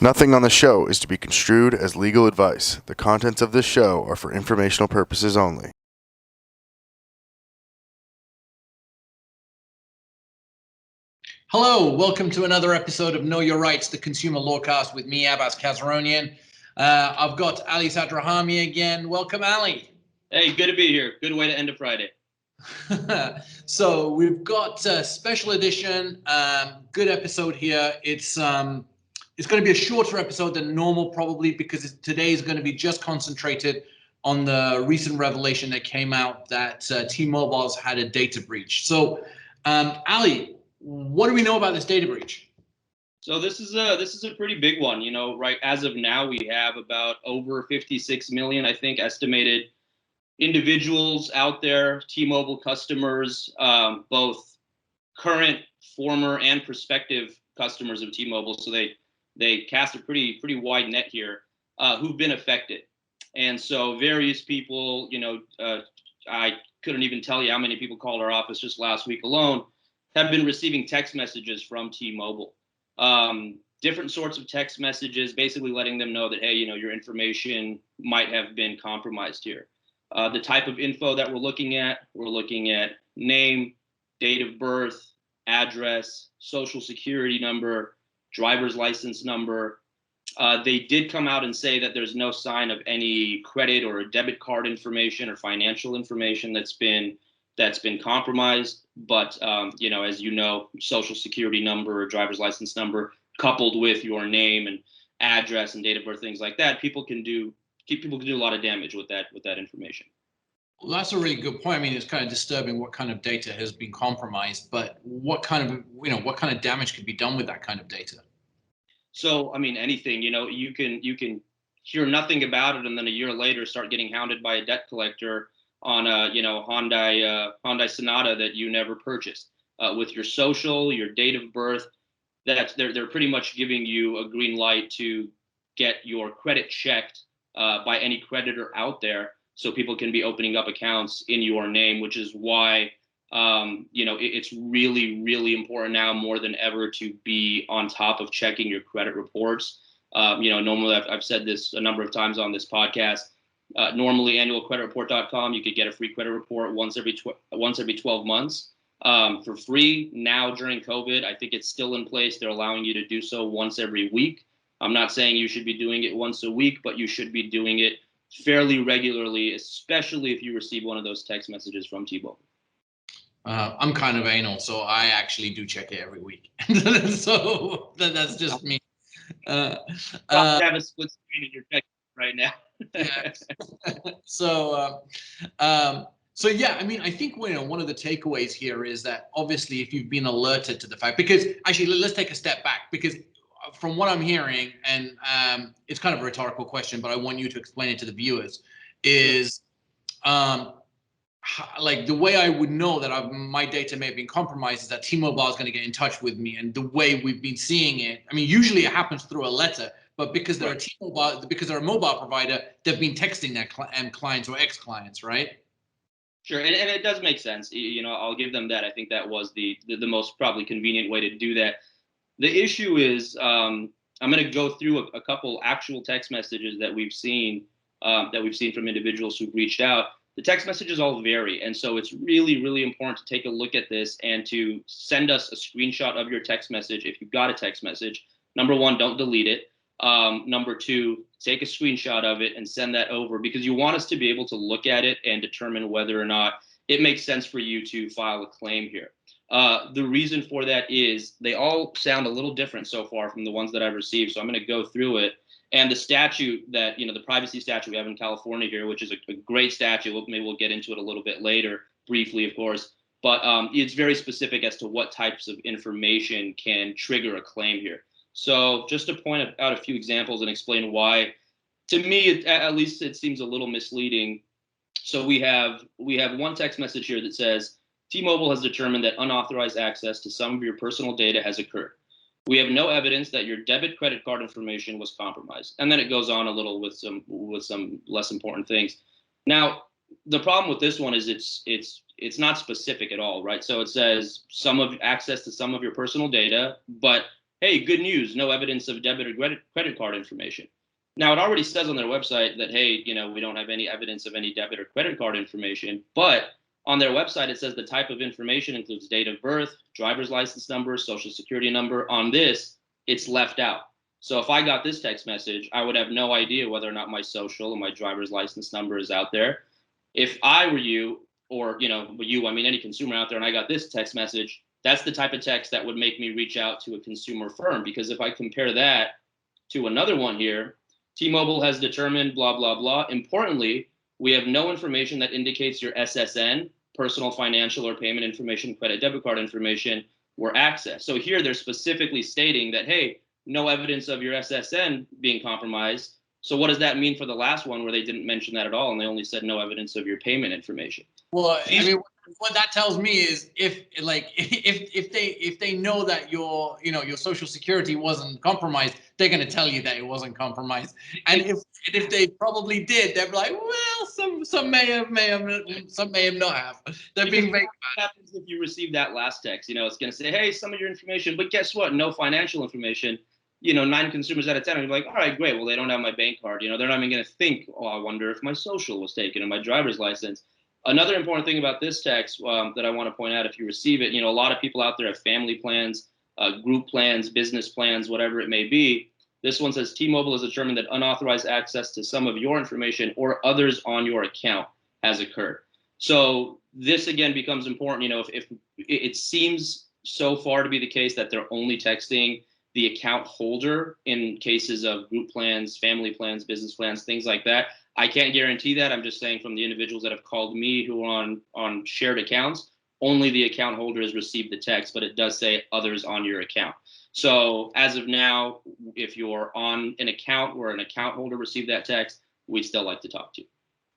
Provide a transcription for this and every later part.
Nothing on the show is to be construed as legal advice. The contents of this show are for informational purposes only. Hello, welcome to another episode of Know Your Rights, the Consumer Lawcast with me, Abbas Kazaronian. I've got Ali Sadrahami again. Welcome, Ali. Hey, good to be here. Good way to end a Friday. So we've got a special edition, good episode here. It's going to be a shorter episode than normal, probably because today is going to be just concentrated on the recent revelation that came out that T-Mobile's had a data breach. So, Ali, what do we know about this data breach? So this is a pretty big one. You know, right as of now, we have about over 56 million, I think, estimated individuals out there, T-Mobile customers, both current, former, and prospective customers of T-Mobile. So they cast a pretty wide net here, who've been affected. And so various people, I couldn't even tell you how many people called our office just last week alone, have been receiving text messages from T-Mobile. Different sorts of text messages, basically letting them know that, hey, your information might have been compromised here. The type of info that we're looking at name, date of birth, address, social security number, driver's license number. They did come out and say that there's no sign of any credit or debit card information or financial information that's been compromised. But as you know, social security number or driver's license number coupled with your name and address and date of birth, things like that, people can do a lot of damage with that information. Well, that's a really good point. I mean, it's kind of disturbing what kind of data has been compromised, but what kind of damage could be done with that kind of data? So, I mean, anything. You can hear nothing about it, and then a year later start getting hounded by a debt collector on a Hyundai Sonata that you never purchased, with your social, your date of birth. That they're pretty much giving you a green light to get your credit checked by any creditor out there, so people can be opening up accounts in your name, which is why it's really, really important now more than ever to be on top of checking your credit reports. Normally I've said this a number of times on this podcast. Normally, annualcreditreport.com, you could get a free credit report once every 12 months. For free. Now during COVID, I think it's still in place. They're allowing you to do so once every week. I'm not saying you should be doing it once a week, but you should be doing it fairly regularly, especially if you receive one of those text messages from T-Mobile. I'm kind of anal, so I actually do check it every week. So that's just me. Have a split screen in your check right now. Yeah. So yeah, I mean, I think one of the takeaways here is that obviously if you've been alerted to the fact, because actually let's take a step back, because from what I'm hearing, and it's kind of a rhetorical question, but I want you to explain it to the viewers, is like the way I would know that my data may have been compromised is that T-Mobile is going to get in touch with me, and the way we've been seeing it, I mean, usually it happens through a letter, but because they're because they're a mobile provider, they've been texting their clients or ex-clients, right? Sure, and it does make sense. I'll give them that. I think that was the most probably convenient way to do that. The issue is, I'm going to go through a couple actual text messages that we've seen from individuals who've reached out. The text messages all vary, and so it's really, really important to take a look at this and to send us a screenshot of your text message if you've got a text message. Number one, don't delete it. Number two, take a screenshot of it and send that over, because you want us to be able to look at it and determine whether or not it makes sense for you to file a claim here. The reason for that is they all sound a little different so far from the ones that I've received. So I'm going to go through it. And the statute that, the privacy statute we have in California here, which is a great statute. Maybe we'll get into it a little bit later, briefly, of course. But it's very specific as to what types of information can trigger a claim here. So just to point out a few examples and explain why, to me, at least it seems a little misleading. So we have one text message here that says, T-Mobile has determined that unauthorized access to some of your personal data has occurred. We have no evidence that your debit credit card information was compromised. And then it goes on a little with some less important things. Now, the problem with this one is it's not specific at all, right? So it says access to some of your personal data, but hey, good news, no evidence of debit or credit card information. Now, it already says on their website that, hey, we don't have any evidence of any debit or credit card information. But on their website, it says the type of information includes date of birth, driver's license number, social security number. On this, it's left out. So if I got this text message, I would have no idea whether or not my social and my driver's license number is out there. If I were you, or, I mean, any consumer out there, and I got this text message, that's the type of text that would make me reach out to a consumer firm. Because if I compare that to another one here, T-Mobile has determined blah, blah, blah. Importantly, we have no information that indicates your SSN, personal financial or payment information, credit debit card information, were accessed. So here they're specifically stating that, hey, no evidence of your SSN being compromised. So what does that mean for the last one where they didn't mention that at all and they only said no evidence of your payment information? Well, I mean, what that tells me is if they know that your social security wasn't compromised, they're going to tell you that it wasn't compromised. And if they probably did, they're like, well, some may have, some may have not have. They're being vague. What happens if you receive that last text? It's going to say, hey, some of your information, but guess what? No financial information. 9 consumers out of 10 are like, all right, great. Well, they don't have my bank card. They're not even going to think, oh, I wonder if my social was taken and my driver's license. Another important thing about this text that I want to point out, if you receive it, a lot of people out there have family plans, group plans, business plans, whatever it may be. This one says T-Mobile has determined that unauthorized access to some of your information or others on your account has occurred. So this again becomes important. If it seems so far to be the case that they're only texting the account holder in cases of group plans, family plans, business plans, things like that. I can't guarantee that. I'm just saying from the individuals that have called me who are on shared accounts, only the account holder has received the text, but it does say others on your account. So as of now, if you're on an account where an account holder received that text, we'd still like to talk to you.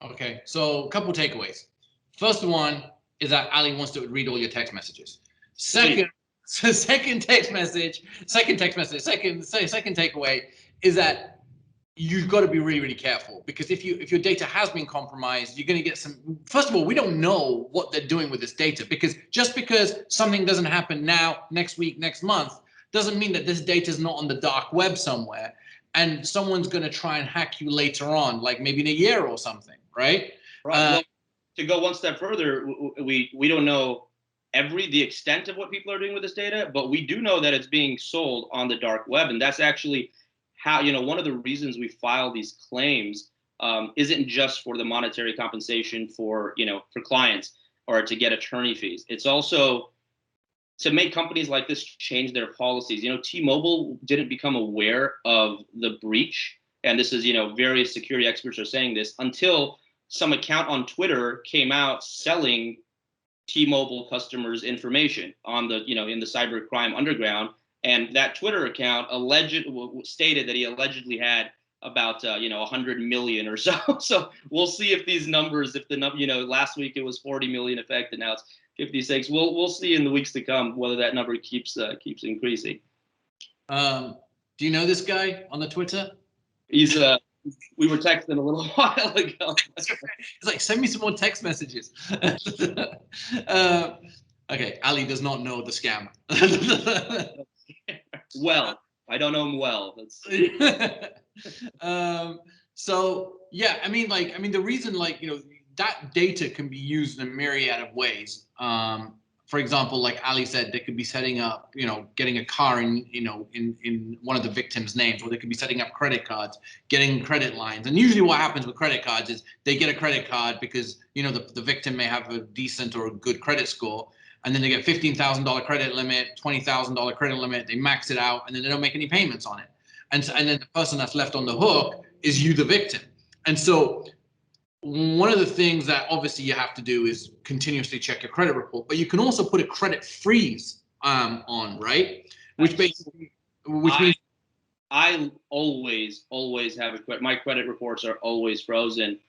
Okay, so a couple takeaways. First one is that Ali wants to read all your text messages. Second takeaway is that you've got to be really, really careful, because if your data has been compromised, you're going to get some. First of all, we don't know what they're doing with this data, because just because something doesn't happen now, next week, next month, doesn't mean that this data is not on the dark web somewhere and someone's going to try and hack you later on, like maybe in a year or something, right? Right. Well, to go one step further, we don't know the extent of what people are doing with this data, but we do know that it's being sold on the dark web, and that's actually how, one of the reasons we file these claims isn't just for the monetary compensation for clients or to get attorney fees. It's also to make companies like this change their policies. T-Mobile didn't become aware of the breach, and this is, various security experts are saying this, until some account on Twitter came out selling T-Mobile customers' information on the, in the cybercrime underground. And that Twitter account stated that he allegedly had about 100 million or so. So we'll see if these numbers, last week it was 40 million affected, now it's 56. We'll see in the weeks to come whether that number keeps increasing. Do you know this guy on the Twitter? He's we were texting a little while ago. It's like, send me some more text messages. Okay, Ali does not know the scam. Well, I don't know him well. That's so yeah, I mean, the reason, that data can be used in a myriad of ways. For example, like Ali said, they could be setting up, getting a car in one of the victims' names, or they could be setting up credit cards, getting credit lines. And usually what happens with credit cards is they get a credit card because, the victim may have a decent or a good credit score. And then they get $15,000 credit limit, $20,000 credit limit. They max it out, and then they don't make any payments on it. And then the person that's left on the hook is you, the victim. And so one of the things that obviously you have to do is continuously check your credit report, but you can also put a credit freeze on, right? Which means I always have my credit reports are always frozen.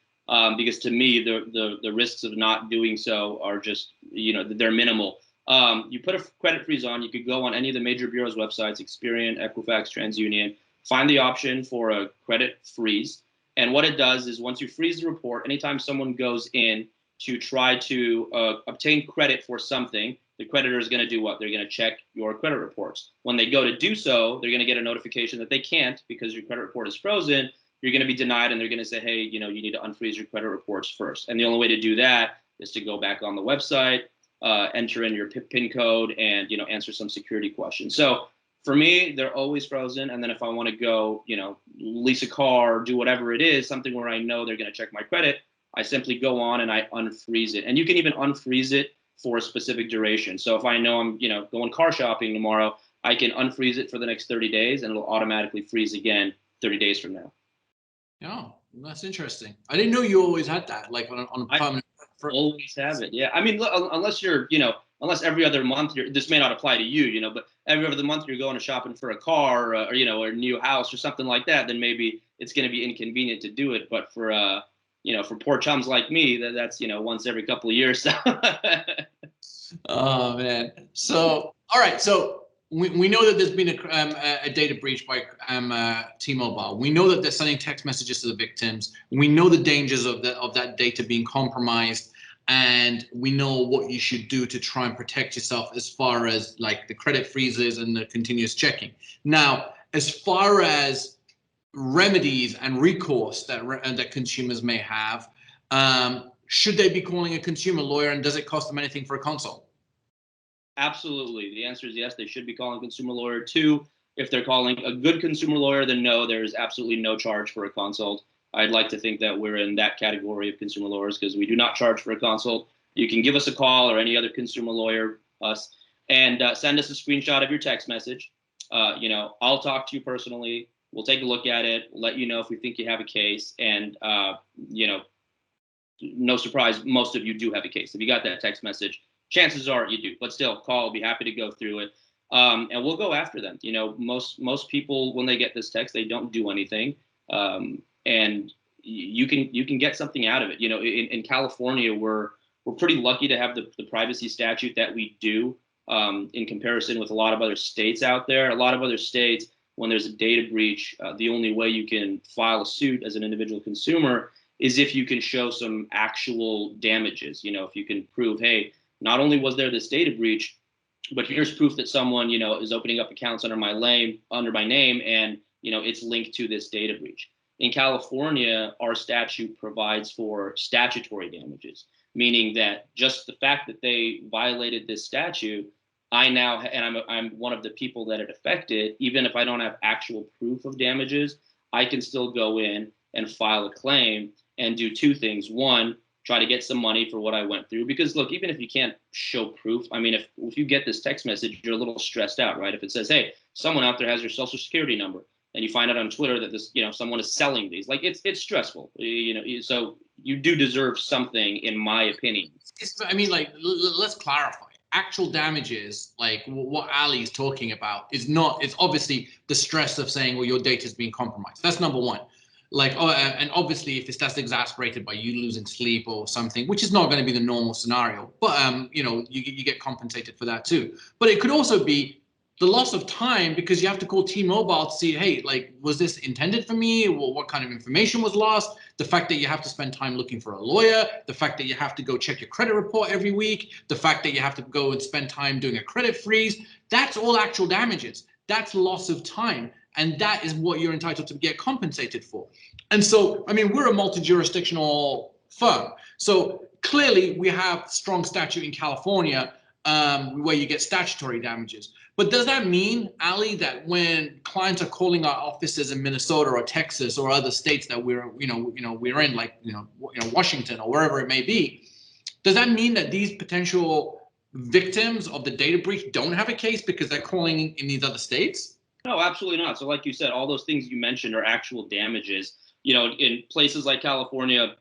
Because to me, the risks of not doing so are just, they're minimal. You put a credit freeze on, you could go on any of the major bureaus' websites, Experian, Equifax, TransUnion, find the option for a credit freeze. And what it does is once you freeze the report, anytime someone goes in to try to obtain credit for something, the creditor is going to do what? They're going to check your credit reports. When they go to do so, they're going to get a notification that they can't because your credit report is frozen. You're going to be denied, and they're going to say, hey, you need to unfreeze your credit reports first. And the only way to do that is to go back on the website, enter in your PIN code, and answer some security questions. So for me, they're always frozen. And then if I want to go, lease a car, do whatever it is, something where I know they're going to check my credit, I simply go on and I unfreeze it. And you can even unfreeze it for a specific duration. So if I know I'm, going car shopping tomorrow, I can unfreeze it for the next 30 days and it'll automatically freeze again 30 days from now. Oh, that's interesting. I didn't know you always had that, like on a permanent. Always have it. Yeah. I mean, unless you're, unless every other month this may not apply to you, but every other month you're going shopping for a car or a new house or something like that, then maybe it's going to be inconvenient to do it. But for, for poor chums like me, that's, once every couple of years. So. Oh man. So, all right. So we know that there's been a data breach by T-Mobile. We know that they're sending text messages to the victims. We know the dangers of that data being compromised, and we know what you should do to try and protect yourself as far as like the credit freezes and the continuous checking. Now, as far as remedies and recourse that consumers may have, should they be calling a consumer lawyer, and does it cost them anything for a consult? Absolutely. The answer is yes. They should be calling a consumer lawyer too. If they're calling a good consumer lawyer, then no, there's absolutely no charge for a consult. I'd like to think that we're in that category of consumer lawyers because we do not charge for a consult. You can give us a call or any other consumer lawyer, us, and send us a screenshot of your text message. I'll talk to you personally. We'll take a look at it, let you know if we think you have a case, and no surprise, most of you do have a case. If you got that text message, chances are you do, but still call. I'll be happy to go through it. And we'll go after them. Most people, when they get this text, they don't do anything. And you can get something out of it. In California, we're pretty lucky to have the privacy statute that we do in comparison with a lot of other states out there. A lot of other states, when there's a data breach, the only way you can file a suit as an individual consumer is if you can show some actual damages. If you can prove, hey, not only was there this data breach, but here's proof that someone, is opening up accounts under my name, and, it's linked to this data breach. In California, our statute provides for statutory damages, meaning that just the fact that they violated this statute, and I'm one of the people that it affected, even if I don't have actual proof of damages, I can still go in and file a claim and do two things. One, try to get some money for what I went through. Because look, even if you can't show proof, I mean, if you get this text message, you're a little stressed out, right? If it says, hey, someone out there has your social security number, and you find out on Twitter that this, someone is selling these, like it's stressful, so you do deserve something, in my opinion. Let's clarify. Actual damages, like what Ali's talking about, it's obviously the stress of saying, well, your data is being compromised. That's number one. And obviously if that's exasperated by you losing sleep or something, which is not going to be the normal scenario, but you get compensated for that too. But it could also be the loss of time because you have to call T-Mobile to see, hey, like, was this intended for me? Or what kind of information was lost? The fact that you have to spend time looking for a lawyer, the fact that you have to go check your credit report every week, the fact that you have to go and spend time doing a credit freeze, that's all actual damages. That's loss of time. And that is what you're entitled to get compensated for. And so, we're a multi-jurisdictional firm. So clearly we have strong statute in California where you get statutory damages. But does that mean, Ali, that when clients are calling our offices in Minnesota or Texas or other states that we're in, like Washington or wherever it may be, does that mean that these potential victims of the data breach don't have a case because they're calling in these other states? No, absolutely not. So like you said, all those things you mentioned are actual damages. In places like California,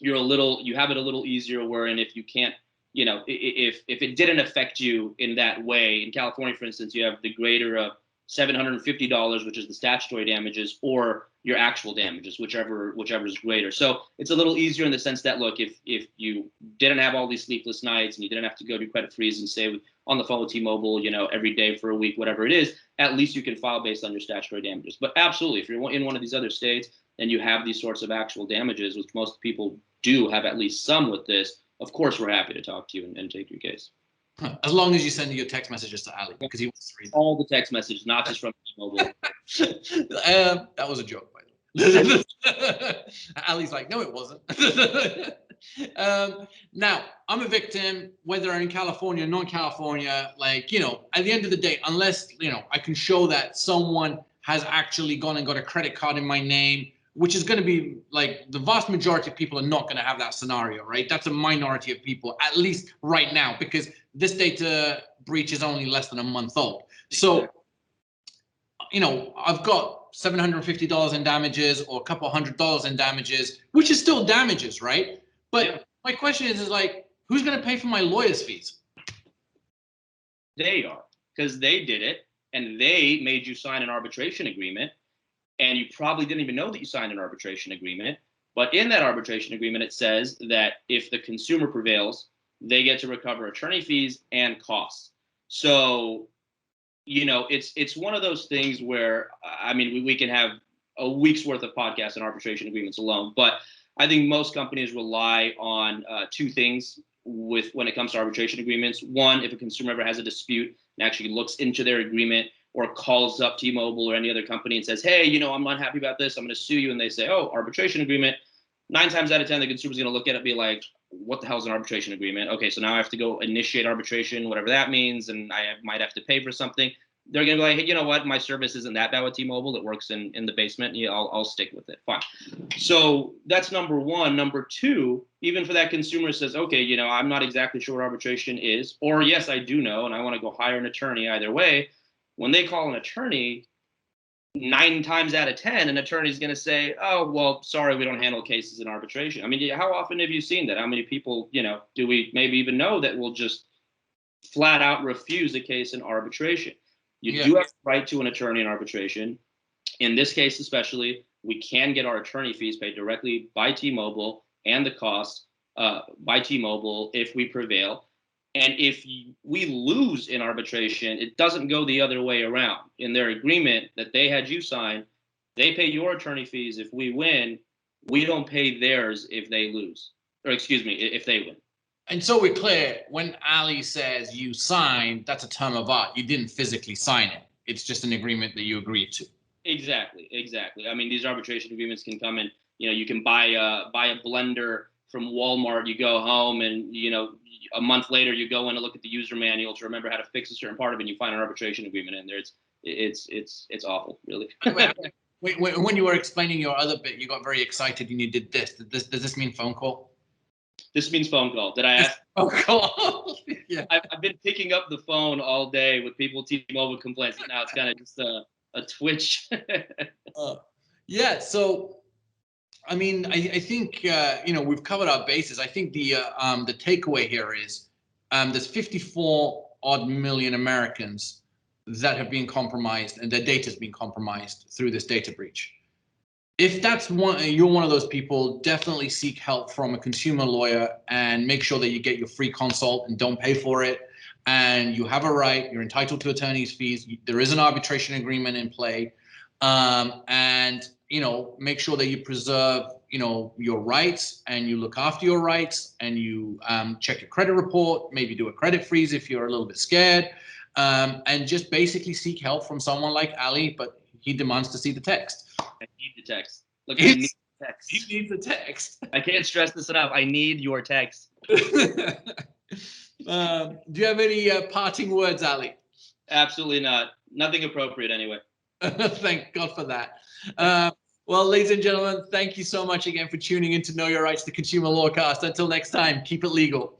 you have it a little easier, wherein if you can't, if it didn't affect you in that way, in California, for instance, you have the greater of $750, which is the statutory damages, or your actual damages, whichever is greater. So it's a little easier in the sense that, look, if you didn't have all these sleepless nights and you didn't have to go do credit freeze and stay on the phone with T-Mobile, every day for a week, whatever it is, at least you can file based on your statutory damages. But absolutely, if you're in one of these other states and you have these sorts of actual damages, which most people do have at least some with this, of course, we're happy to talk to you and take your case. As long as you send your text messages to Ali, because he wants to read them. All the text messages, not just from T-Mobile. That was a joke, by the way. Ali's like, no, it wasn't. Now, I'm a victim, whether I'm in California or non-California, like, at the end of the day, unless, I can show that someone has actually gone and got a credit card in my name, which is going to be like the vast majority of people are not going to have that scenario, right? That's a minority of people, at least right now, because this data breach is only less than a month old. So, I've got $750 in damages or a couple $100 in damages, which is still damages, right? But my question is like, who's going to pay for my lawyer's fees? They are, because they did it and they made you sign an arbitration agreement. And you probably didn't even know that you signed an arbitration agreement. But in that arbitration agreement, it says that if the consumer prevails, they get to recover attorney fees and costs. So, it's one of those things where, I mean, we can have a week's worth of podcasts and arbitration agreements alone. But I think most companies rely on two things when it comes to arbitration agreements. One, if a consumer ever has a dispute and actually looks into their agreement, or calls up T-Mobile or any other company and says, hey, I'm unhappy about this, I'm going to sue you. And they say, oh, arbitration agreement. 9 times out of 10, the consumer's going to look at it and be like, what the hell is an arbitration agreement? Okay, so now I have to go initiate arbitration, whatever that means, and I might have to pay for something. They're going to be like, hey, you know what? My service isn't that bad with T-Mobile. It works in the basement. Yeah, I'll stick with it. Fine. So that's number one. Number two, even for that consumer says, okay, I'm not exactly sure what arbitration is, or yes, I do know, and I want to go hire an attorney either way. When they call an attorney, 9 times out of 10, an attorney is going to say, oh, well, sorry, we don't handle cases in arbitration. I mean, how often have you seen that? How many people, do we maybe even know that will just flat out refuse a case in arbitration? You do have the right to an attorney in arbitration. In this case, especially, we can get our attorney fees paid directly by T-Mobile and the cost by T-Mobile if we prevail. And if we lose in arbitration, it doesn't go the other way around. In their agreement that they had you sign, they pay your attorney fees if we win. We don't pay theirs if they lose. Or excuse me, if they win. And so we're clear, when Ali says you signed, that's a term of art. You didn't physically sign it. It's just an agreement that you agreed to. Exactly. I mean, these arbitration agreements can come in, you can buy a blender from Walmart. You go home and, a month later you go in and look at the user manual to remember how to fix a certain part of it, and you find an arbitration agreement in there. It's awful, really. When you were explaining your other bit, you got very excited and you did this. Does this mean phone call? This means phone call. Did I ask? Phone call. Yeah. I've been picking up the phone all day with people with T-Mobile complaints. And now it's kind of just a twitch. Yeah. So, I mean, I think we've covered our bases. I think the takeaway here is there's 54 odd million Americans that have been compromised and their data has been compromised through this data breach. If you're one of those people, definitely seek help from a consumer lawyer and make sure that you get your free consult and don't pay for it. And you have a right, you're entitled to attorney's fees. There is an arbitration agreement in play. And make sure that you preserve, your rights and you look after your rights and you check your credit report, maybe do a credit freeze if you're a little bit scared, and just basically seek help from someone like Ali, but he demands to see the text. I need the text. Look, I need the text. He needs the text. I can't stress this enough. I need your text. Do you have any parting words, Ali? Absolutely not. Nothing appropriate anyway. Thank God for that. Well, ladies and gentlemen, thank you so much again for tuning in to Know Your Rights, the Consumer Lawcast. Until next time, keep it legal.